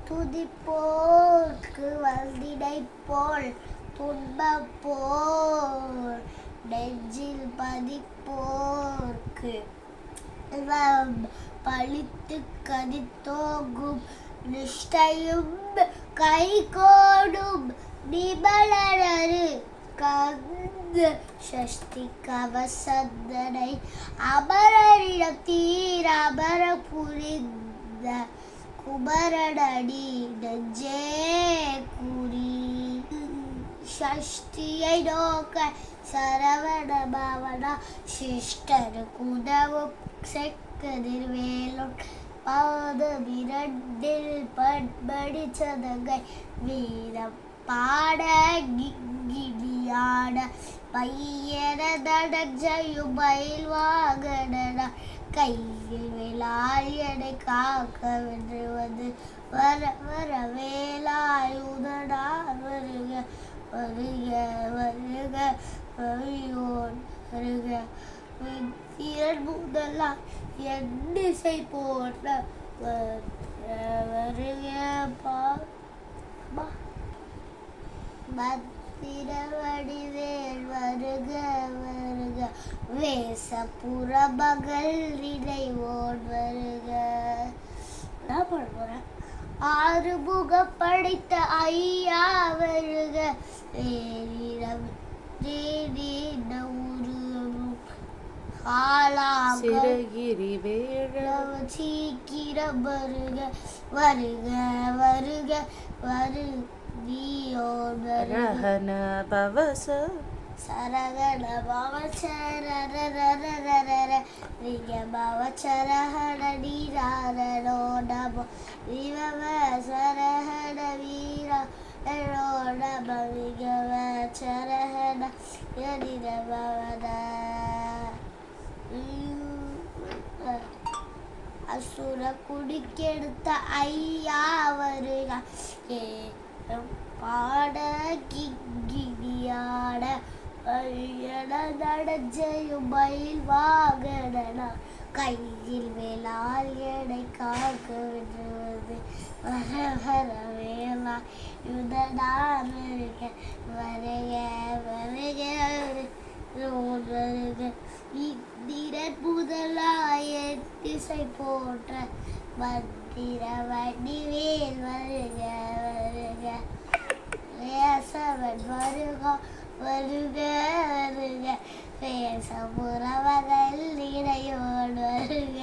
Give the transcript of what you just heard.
துதிப்போர்க்கு வல்வினை போல் துன்பம் போல் நெஞ்சில் பதிப்போர்க்கு பழித்து கதித்தோங்கும் நிஷ்டையும் கைகோடும் நிபலனரு கந்த சஷ்டி கவசந்தனை அமரரிடம் தீர அமர புரிந்த குமரனடி நெஞ்சே கூறி சஷ்டியை நோக்க சரவண பவனா சிஷ்டரு குதவும் செக்கதிர் வேலும் பாதமிரண்டில் பண்படி சதங்கை வீரம் பாட கிடியாட பையன நடஞ்சையும் மயில் வாகன கையில் வேளாள் எடை காக்க வென்றுவது வர வர வேலாயுதனார் வருக வருக வருக வரியோன் வருக வீரன் முதலால் என் திசை போன்ற வருக பத்திரவடிவேல் வருக வருக வேசப்புற மகள் நினைவோன் வருக. நான் பாட போறேன். ஆறுமுக படைத்த ஐயா வருக வேலிடம் சிறகிரி வேழம் சீக்கிரம் வருக வருக வருக வருவியோன் ரஹன பவச சரகண பவசரரரரரர ரிக பவசரஹண நீராரணோ நமோ விவவ சரஹண வீரா நம விகவ சரஹண யதிர பவன அசுர குடிக்கெடுத்த ஐயா வருக பாட கிங்கிடியாட பையன நடஞ்சையும் மயில் வாகன கையில் வேளாள் எடை காக்க வென்றுவது வர வர வேளா யுதனார் வருக வருக வருக வருக இந்திரன் முதலாய திசை போன்ற மந்திர வடிவேல் வருக வருக வேசவன் வருக வருக வருக வேசபுற மகள் இடையோடு வருக.